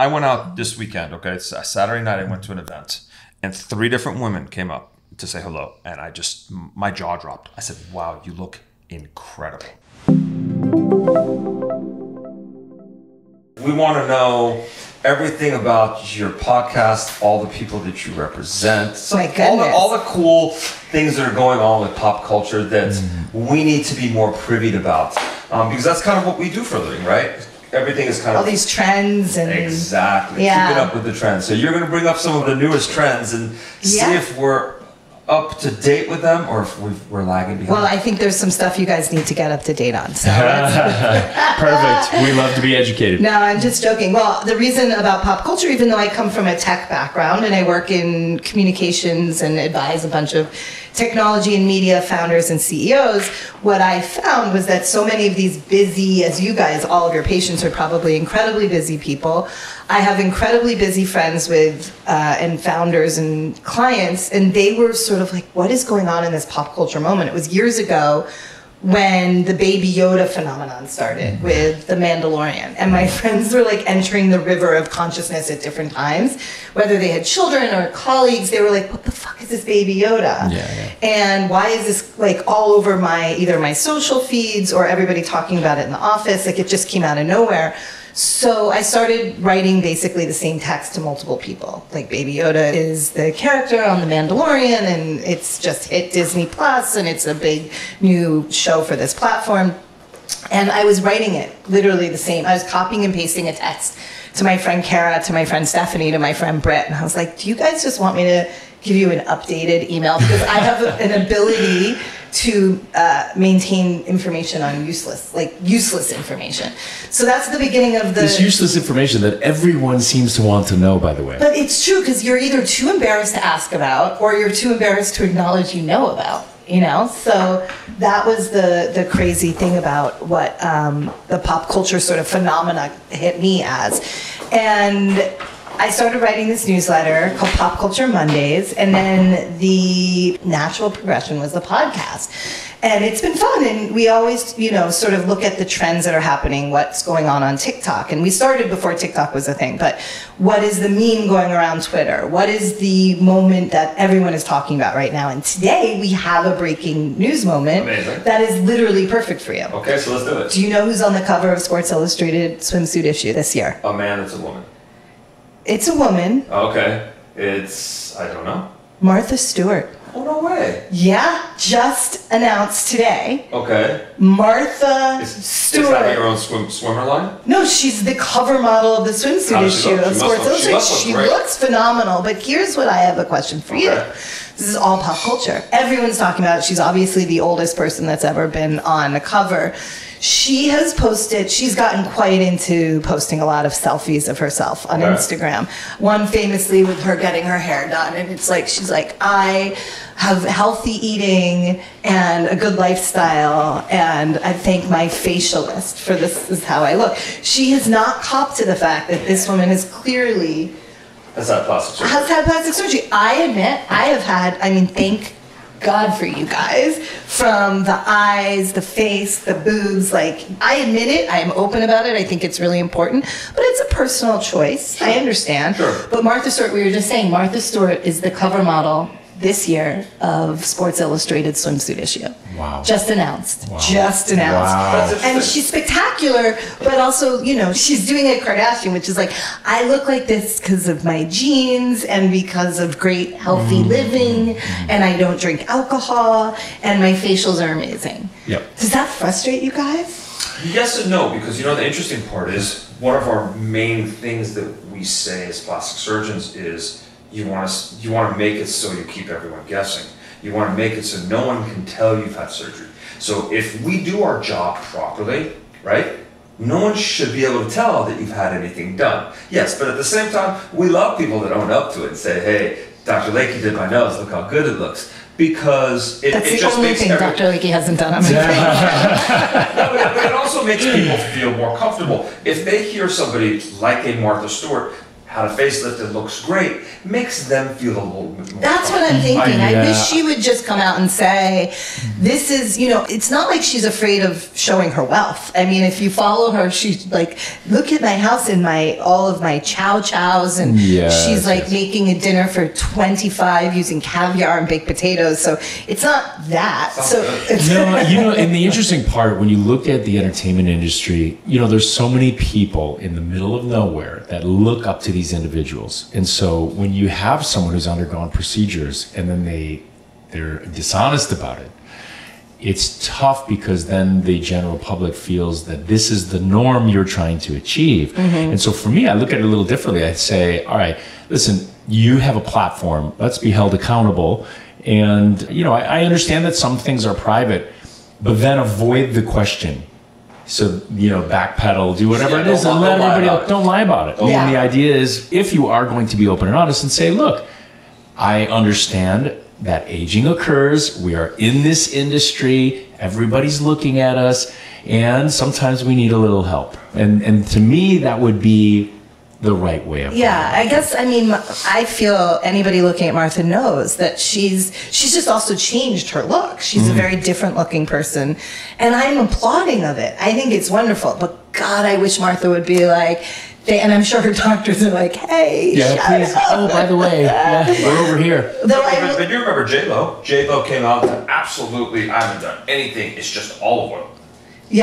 I went out this weekend, okay? It's a Saturday night, I went to an event, and 3 different women came up to say hello, and my jaw dropped. I said, wow, you look incredible. We want to know everything about your podcast, all the people that you represent, all the cool things that are going on with pop culture that we need to be more privy about. Because that's kind of what we do for a living, right? Everything is kind of... all these trends and... Exactly. Keeping up with the trends. So you're going to bring up some of the newest trends and see if we're up to date with them or if we're lagging behind. Well, I think there's some stuff you guys need to get up to date on. So Perfect. We love to be educated. No, I'm just joking. Well, the reason about pop culture, even though I come from a tech background and I work in communications and advise a bunch of technology and media founders and CEOs, what I found was that so many of these busy, as you guys, all of your patients are probably incredibly busy people. I have incredibly busy friends with and founders and clients, and they were sort of like, what is going on in this pop culture moment? It was years ago when the Baby Yoda phenomenon started with The Mandalorian. And my friends were like entering the river of consciousness at different times. Whether they had children or colleagues, they were like, what the fuck is this Baby Yoda? And why is this like all over either my social feeds or everybody talking about it in the office? Like it just came out of nowhere. So I started writing basically the same text to multiple people. Like Baby Yoda is the character on The Mandalorian, and it's just hit Disney Plus, and it's a big new show for this platform. And I was writing it literally the same. I was copying and pasting a text to my friend Kara, to my friend Stephanie, to my friend Britt. And I was like, do you guys just want me to give you an updated email? Because I have an ability to maintain information on useless information. So that's the beginning of this useless information that everyone seems to want to know, by the way. But it's true, because you're either too embarrassed to ask about or you're too embarrassed to acknowledge you know about, you know? So that was the crazy thing about what the pop culture sort of phenomena hit me as. And I started writing this newsletter called Pop Culture Mondays, and then the natural progression was the podcast. And it's been fun, and we always, you know, sort of look at the trends that are happening, what's going on TikTok. And we started before TikTok was a thing, but what is the meme going around Twitter? What is the moment that everyone is talking about right now? And today we have a breaking news moment that is literally perfect for you. Okay, so let's do it. Do you know who's on the cover of Sports Illustrated swimsuit issue this year? A man, it's a woman. It's a woman. Okay. I don't know. Martha Stewart. Oh, no way. Yeah, just announced today. Okay. Martha Stewart. Is that your own swimmer line? No, she's the cover model of the swimsuit issue of Sports Illustrated. She looks phenomenal, but here's what I have a question for you. This is all pop culture. Everyone's talking about it. She's obviously the oldest person that's ever been on a cover. She has posted, she's gotten quite into posting a lot of selfies of herself on Instagram. One famously with her getting her hair done. And it's like, she's like, I have healthy eating and a good lifestyle, and I thank my facialist for this is how I look. She has not copped to the fact that this woman is clearly has had plastic surgery. I admit, I have had, thank God for you guys, from the eyes, the face, the boobs. Like, I admit it, I am open about it, I think it's really important, but it's a personal choice. Sure. I understand. Sure. But Martha Stewart, we were just saying, Martha Stewart is the cover model this year of Sports Illustrated swimsuit issue. Wow. Just announced. Wow. Just announced. Wow. And she's spectacular, but also, you know, she's doing a Kardashian, which is like, I look like this because of my genes and because of great healthy living, and I don't drink alcohol, and my facials are amazing. Yep. Does that frustrate you guys? Yes and no, because you know the interesting part is one of our main things that we say as plastic surgeons is you want to make it so you keep everyone guessing. You want to make it so no one can tell you've had surgery. So if we do our job properly, right, no one should be able to tell that you've had anything done. Yes, but at the same time, we love people that own up to it and say, hey, Dr. Lakey did my nose, look how good it looks. Because it just makes Dr. Lakey hasn't done on my face. No, but it also makes people feel more comfortable. If they hear somebody like a Martha Stewart had a facelift and looks great, makes them feel a little bit more. That's what I'm thinking. I Yeah. wish she would just come out and say, this is, it's not like she's afraid of showing her wealth. I mean, if you follow her, she's like, look at my house and all of my chow chows, and Yes, she's like yes. making a dinner for 25 using caviar and baked potatoes. So it's not that. So it's No, and the interesting part, when you look at the entertainment industry, there's so many people in the middle of nowhere that look up to these individuals. And so when you have someone who's undergone procedures and then they're dishonest about it, it's tough, because then the general public feels that this is the norm you're trying to achieve. And so for me, I look at it a little differently. I say, all right, listen, you have a platform. Let's be held accountable. And, I understand that some things are private, but then avoid the question. So, backpedal, do whatever it is, and let everybody else, don't lie about it. Yeah. And the idea is, if you are going to be open and honest and say, look, I understand that aging occurs. We are in this industry. Everybody's looking at us. And sometimes we need a little help. And to me, that would be the right way of yeah, I guess, I feel anybody looking at Martha knows that she's just also changed her look. She's a very different looking person, and I'm applauding of it. I think it's wonderful, but God, I wish Martha would be like, and I'm sure her doctors are like, hey, Yeah, please. shut up. Oh, by the way, we're over here. Though I But you remember J-Lo? J-Lo came out and said, absolutely, I haven't done anything, it's just olive oil. the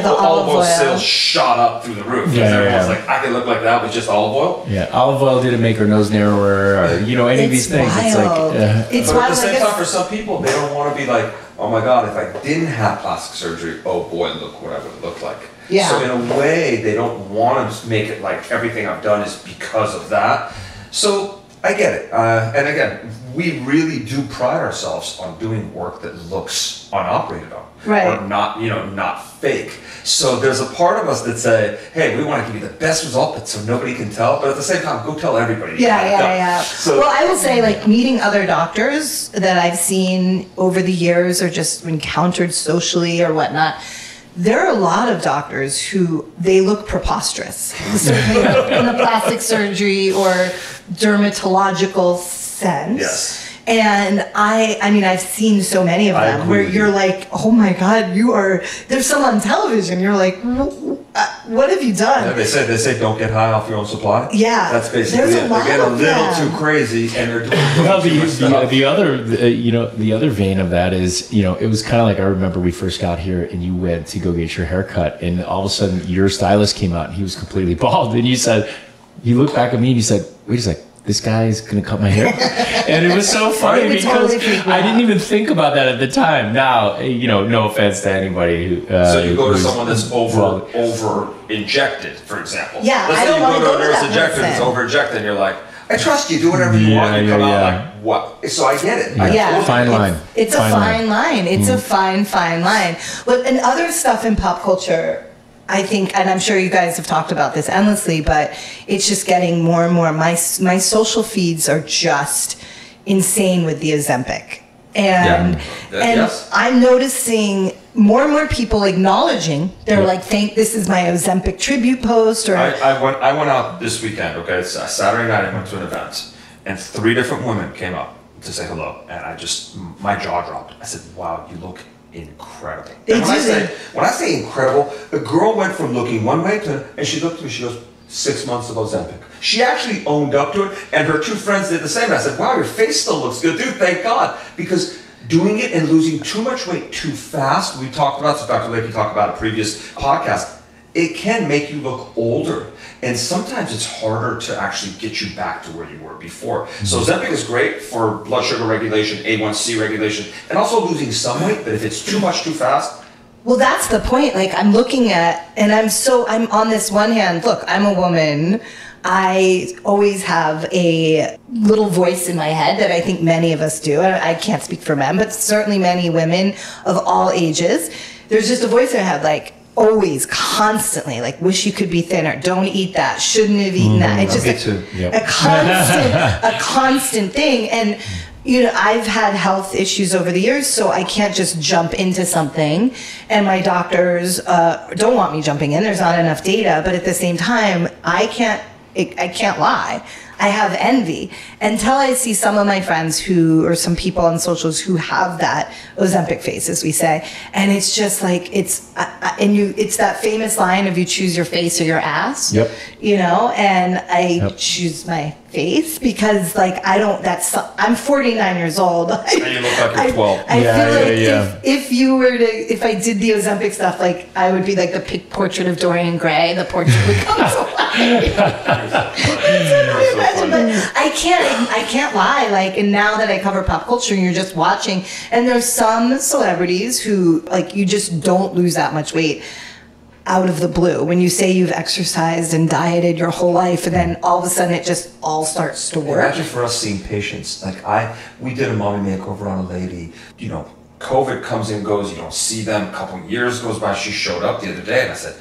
olive oil. Sales shot up through the roof. Yeah, yeah, Everyone's yeah. like, I can look like that with just olive oil. Yeah, olive oil didn't make her nose narrower, or any of these things. Wild. It's like, It's But at wild. the same I guess- time, for some people, they don't want to be like, oh my God, if I didn't have plastic surgery, oh boy, look what I would look like. Yeah. So in a way, they don't want to make it like everything I've done is because of that. So I get it. And again, we really do pride ourselves on doing work that looks unoperated on. Right. Or not, not fake. So there's a part of us that say, hey, we want to give you the best result, but so nobody can tell. But at the same time, go tell everybody. you got it done. Yeah. So, Well, I will say, like, meeting other doctors that I've seen over the years or just encountered socially or whatnot, there are a lot of doctors who they look preposterous, certainly in the plastic surgery or dermatological sense. Yes. And I've seen so many of I them agree where with you're you. like, oh my God, there's some on television. You're like, what have you done? Yeah, they say don't get high off your own supply. Yeah. That's basically There's a it. lot They're getting a of little them. too crazy, and they're doing well, too much stuff. the other vein of that is, it was kind of like, I remember we first got here and you went to go get your hair cut, and all of a sudden your stylist came out and he was completely bald, and you looked back at me and you said, wait a sec, this guy is going to cut my hair? And it was so funny It would because totally freak me I didn't out. even think about that at the time. Now, no offense to anybody who... So you go to who's- someone that's well, over injected, for example. Yeah, Let's I say don't you wanna go to go a to nurse that injected that's person. over injected, and you're like, I trust you, do whatever you want. You Yeah, come out yeah. like, what? So I get it. I Yeah. totally Fine get it. line. It's a Fine fine line. It's a fine line. But and other stuff in pop culture, I think, and I'm sure you guys have talked about this endlessly, but it's just getting more and more. My social feeds are just insane with the Ozempic. And Yes. I'm noticing more and more people acknowledging, they're like, this is my Ozempic tribute post, or I went out this weekend, okay? It's Saturday night, I went to an event, and 3 different women came up to say hello, and my jaw dropped. I said, wow, you look incredible. They And do. when I say incredible, the girl went from looking one way and she looked at me, she goes, 6 months of Ozempic. She actually owned up to it, and her 2 friends did the same. I said, wow, your face still looks good, dude, thank God. Because doing it and losing too much weight too fast, we talked about, so Dr. Lakey talked about a previous podcast, it can make you look older. And sometimes it's harder to actually get you back to where you were before. So Ozempic is great for blood sugar regulation, A1C regulation, and also losing some weight, but if it's too much too fast, well, that's the point. Like, I'm looking at, and I'm on this one hand, look, I'm a woman. I always have a little voice in my head that I think many of us do. I can't speak for men, but certainly many women of all ages. There's just a voice in my head, like, always, constantly, like, wish you could be thinner. Don't eat that. Shouldn't have eaten that. It's just me too. Yep. a constant thing. And I've had health issues over the years, so I can't just jump into something. And my doctors don't want me jumping in. There's not enough data. But at the same time, I can't I can't lie. I have envy until I see some of my friends or some people on socials who have that Ozempic face, as we say. And it's just like, it's that famous line of you choose your face or your ass, Yep. and I choose my face because I'm 49 years old. And you look like you're 12. I feel like if I did the Ozempic stuff, like I would be like the portrait of Dorian Gray, the portrait becomes alive. But I can't lie. Like, and now that I cover pop culture and you're just watching, and there's some celebrities who like, you just don't lose that much weight out of the blue when you say you've exercised and dieted your whole life, and then all of a sudden it just all starts to work. Imagine for us seeing patients, we did a mommy makeover on a lady, COVID comes and goes, you don't see them, a couple of years goes by, she showed up the other day and I said,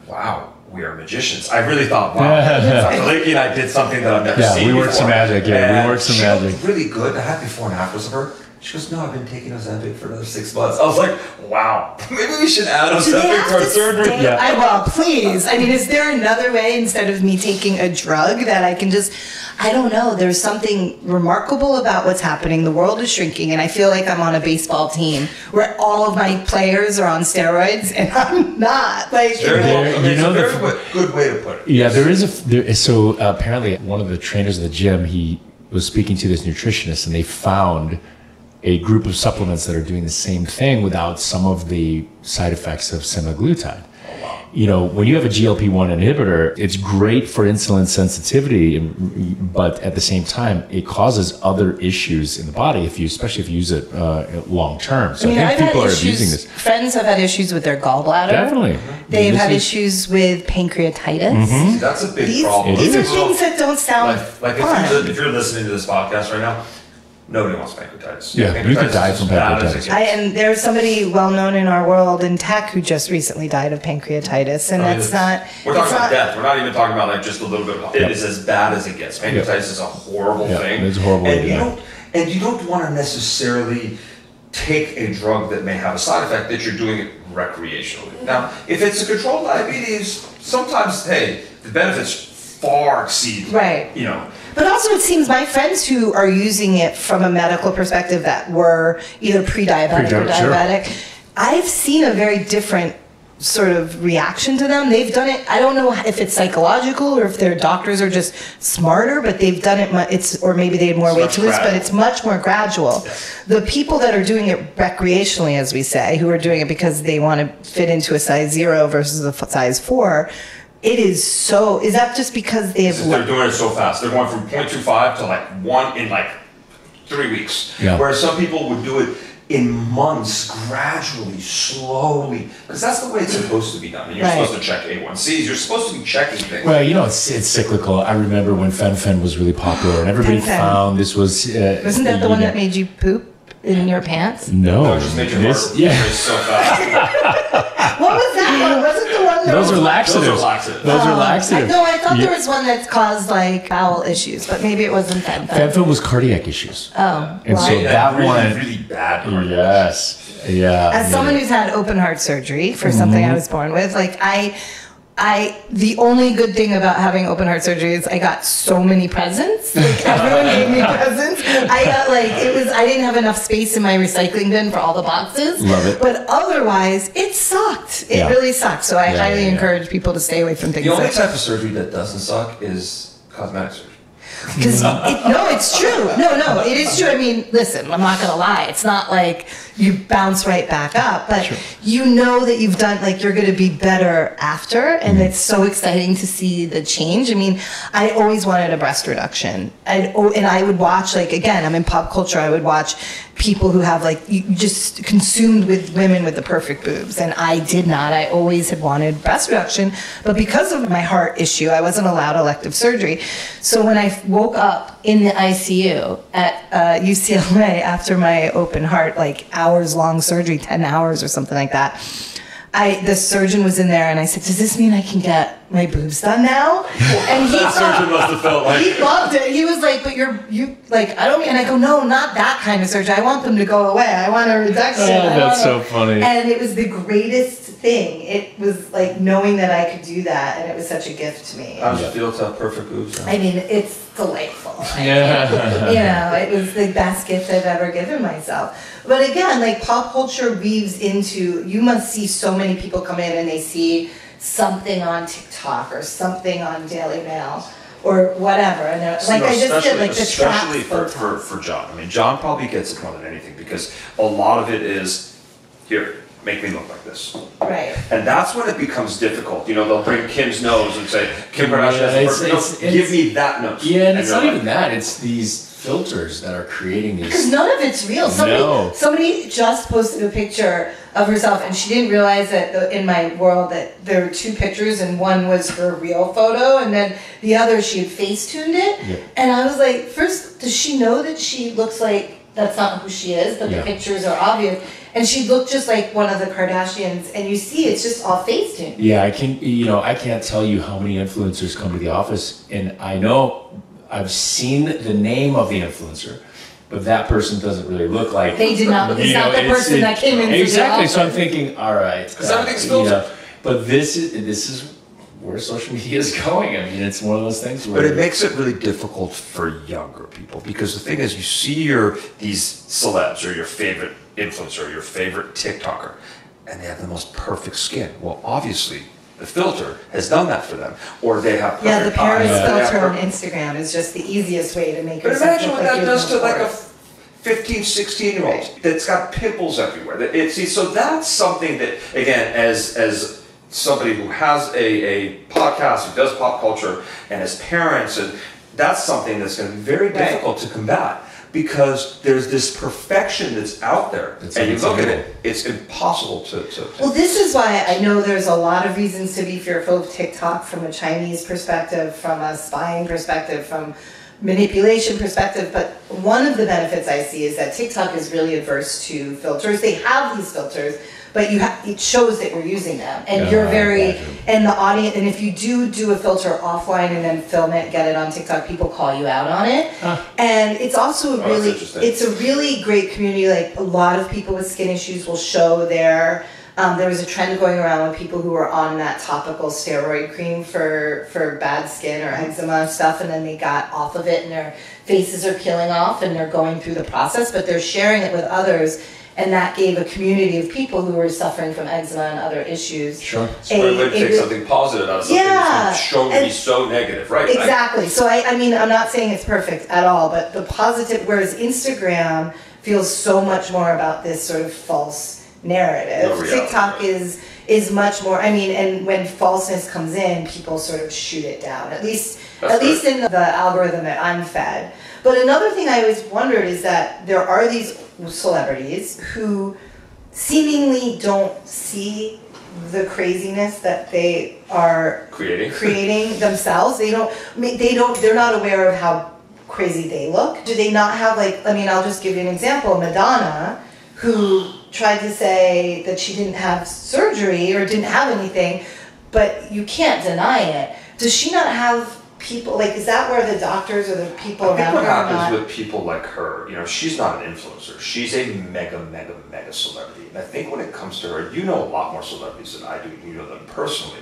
wow, we are magicians. I really thought, wow, Lady and I did something that I've never seen we before. worked some magic, we worked some magic. She looked really good. I had before and afters of her. She goes, no, I've been taking Ozempic for another 6 months. I was like, wow, maybe we should add Ozempic to our surgery. Well, please. I mean, is there another way instead of me taking a drug that I can just, I don't know. There's something remarkable about what's happening. The world is shrinking, and I feel like I'm on a baseball team where all of my players are on steroids, and I'm not. Like, it's a very good way to put it. Yeah, so apparently one of the trainers of the gym, he was speaking to this nutritionist, and they found a group of supplements that are doing the same thing without some of the side effects of semaglutide. When you have a GLP-1 inhibitor, it's great for insulin sensitivity, but at the same time, it causes other issues in the body, especially if you use it long term. So I think people are abusing this. Friends have had issues with their gallbladder. Definitely. They've had issues with pancreatitis. Mm-hmm. That's a big problem. These are things that don't sound fun. If you're listening to this podcast right now, nobody wants pancreatitis. Yeah, you could die from pancreatitis. And there's somebody well known in our world in tech who just recently died of pancreatitis, and that's not. We're talking about death. We're not even talking about just a little bit of. It is as bad as it gets. Pancreatitis is a horrible thing. It's horrible. And you don't want to necessarily take a drug that may have a side effect that you're doing it recreationally. Now, if it's a controlled diabetes, sometimes the benefits far exceed. Right. But also, it seems my friends who are using it from a medical perspective that were either pre-diabetic or diabetic, I've seen a very different sort of reaction to them. They've done it. I don't know if it's psychological or if their doctors are just smarter, but they've done it. Or maybe they had more weight to lose, but it's much more gradual. Yes. The people that are doing it recreationally, as we say, who are doing it because they want to fit into a size 0 versus a size 4. It is so. Is that just because they're doing it so fast? They're going from 0.25 to 1 in 3 weeks. Yeah. Whereas some people would do it in months, gradually, slowly, because that's the way it's supposed to be done. And you're supposed to check A1Cs. You're supposed to be checking things. Well, it's cyclical. I remember when fen was really popular, and everybody found this was. Wasn't that the one that made you poop in your pants? No, it just made your heart race so fast. What was that one? Wasn't the one? Those are laxatives. Those are laxatives. No, I thought there was one that caused bowel issues, but maybe it wasn't fen. Fen was cardiac issues. Oh, and so that one really bad. Cardiac yes, yeah. As someone who's had open heart surgery for something I was born with, the only good thing about having open heart surgery is I got so many presents. Everyone gave me presents. I got I didn't have enough space in my recycling bin for all the boxes. Love it. But otherwise, it sucked. It really sucked. So I highly encourage people to stay away from things. The only type of surgery that doesn't suck is cosmetic surgery. Because it's true. No, it is true. I mean, listen, I'm not gonna lie. It's not like you bounce right back up, but you know that you've done, you're gonna be better after, and it's so exciting to see the change. I mean, I always wanted a breast reduction, and I would watch, again, I'm in pop culture. I would watch people who have just consumed with women with the perfect boobs, and I did not. I always had wanted breast reduction, but because of my heart issue, I wasn't allowed elective surgery. So when I woke up in the ICU at UCLA after my open heart, hours-long surgery, 10 hours or something like that, the surgeon was in there, and I said, does this mean I can get my boobs done now? And he Surgeon must have felt like. he loved it. He was like, but you like, I don't, and I go, no, not that kind of surgery. I want them to go away. I want a reduction. That's so funny. And it was the greatest thing. It was like knowing that I could do that, and it was such a gift to me. How does it feel to have perfect boobs? I mean, it's delightful. Yeah. You know, it was the best gift I've ever given myself. But again, like pop culture weaves into, you must see so many people come in and they see something on TikTok or something on Daily Mail or whatever. And they're, like I just did, like the especially trap for John. I mean, John probably gets it more than anything because a lot of it is, here, make me look like this. Right. And that's when it becomes difficult. You know, they'll bring Kim's nose and say, Kim Kardashian has the perfect nose. Give me that nose. Yeah, and it's not even that. It's these filters that are creating these. Because none of it's real. Somebody just posted a picture of herself, and she didn't realize that in my world that there were two pictures, and one was her real photo, and then the other she had face-tuned it. Yeah. And I was like, first, does she know that she looks like that's not who she is, but the pictures are obvious? And she looked just like one of the Kardashians, and you see it's just all face-tuned. Yeah, I can't tell you how many influencers come to the office, and I know I've seen the name of the influencer, but that person doesn't really look like. They did not. It's not the person that came in. Exactly. So I'm thinking, all right, because everything's filtered. But this is where social media is going. I mean, it's one of those things where. But it makes it really difficult for younger people because the thing is, you see these celebs or your favorite influencer, or your favorite TikToker, and they have the most perfect skin. Well, obviously, the filter has done that for them, or they have perfect the Paris eyes. filter on Instagram is just the easiest way to make But yourself imagine look what like that you're does to like a course. 15, 16-year-old that's got pimples everywhere. So that's something that, again, as somebody who has a podcast, who does pop culture, and as parents, and that's something that's going to be very difficult to combat. Because there's this perfection that's out there, and you look at it, it's impossible to. Well, this is why I know there's a lot of reasons to be fearful of TikTok from a Chinese perspective, from a spying perspective, from manipulation perspective. But one of the benefits I see is that TikTok is really adverse to filters. They have these filters, but it shows that you're using them, and you're and the audience. And if you do a filter offline and then film it, get it on TikTok, people call you out on it. And it's also it's a really great community. Like a lot of people with skin issues will show their. There was a trend going around with people who were on that topical steroid cream for bad skin or eczema stuff, and then they got off of it, and their faces are peeling off, and they're going through the process, but they're sharing it with others. And that gave a community of people who were suffering from eczema and other issues. Sure. So we would take something positive out of something that's shown to be so negative, right? Exactly. So I mean, I'm not saying it's perfect at all, but the positive, whereas Instagram feels so much more about this sort of false narrative. TikTok is much more, I mean, and when falseness comes in, people sort of shoot it down, at least in the algorithm that I'm fed. But another thing I always wondered is that there are these celebrities who seemingly don't see the craziness that they are creating themselves. They're not aware of how crazy they look. Do they not have I'll just give you an example. Madonna, who tried to say that she didn't have surgery or didn't have anything, but you can't deny it. Does she not have people, is that where the doctors or the people around her I think what happens with people like her, she's not an influencer. She's a mega celebrity. And I think when it comes to her, you know a lot more celebrities than I do. You know them personally.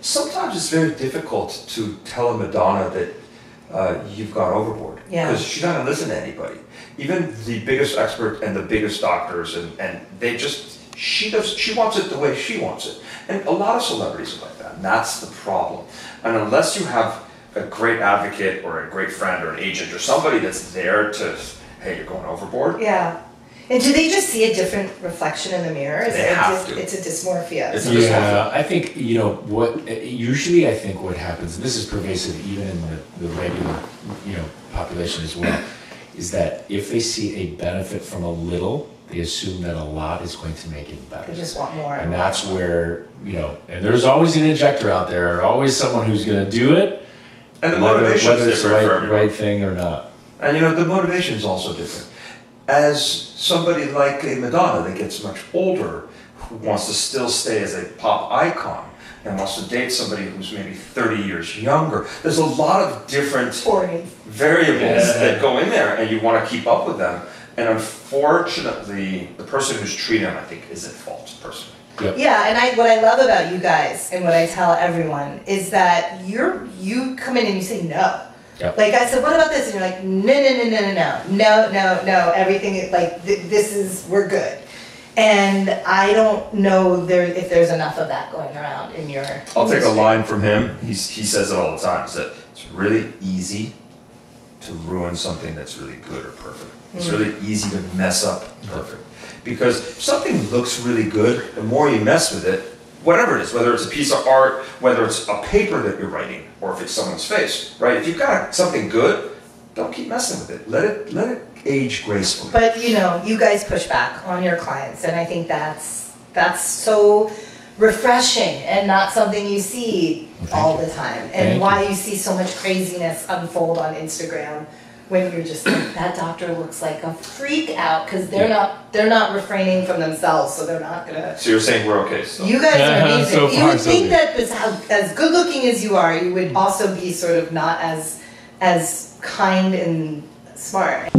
Sometimes it's very difficult to tell a Madonna that you've gone overboard. Because she's not going to listen to anybody. Even the biggest expert and the biggest doctors, and they just, she wants it the way she wants it. And a lot of celebrities are like that. And that's the problem. And unless you have a great advocate or a great friend or an agent or somebody that's there to, hey, you're going overboard. Yeah. And do they just see a different reflection in the mirror? It's a dysmorphia. It's a dysmorphia. I think, usually I think what happens, and this is pervasive even in the regular, population as well, is that if they see a benefit from a little, they assume that a lot is going to make it better. They just want more. And that's where, and there's always an injector out there, always someone who's going to do it. And the motivation is different for everyone. Right thing or not. And the motivation is also different. As somebody like a Madonna that gets much older, who wants to still stay as a pop icon, and wants to date somebody who's maybe 30 years younger. There's a lot of different variables that go in there, and you want to keep up with them. And unfortunately, the person who's treating them, I think, is at fault personally. Yep. Yeah, and what I love about you guys and what I tell everyone is that you come in and you say no. Yep. Like I said, what about this? And you're like, no, everything is like this is we're good. And I don't know if there's enough of that going around in your. I'll take a line from him. He says it all the time. He said it's really easy to ruin something that's really good or perfect. It's really easy to mess up perfect. Because if something looks really good, the more you mess with it, whatever it is, whether it's a piece of art, whether it's a paper that you're writing, or if it's someone's face, right? If you've got something good, don't keep messing with it. Let it age gracefully. But you guys push back on your clients, and I think that's so refreshing and not something you see all the time. And why you see so much craziness unfold on Instagram. When you're just like, that doctor looks like a freak out because they're not refraining from themselves, so they're not gonna. So you're saying we're okay still? You guys are amazing. So you would think that as good looking as you are, you would also be sort of not as kind and smart.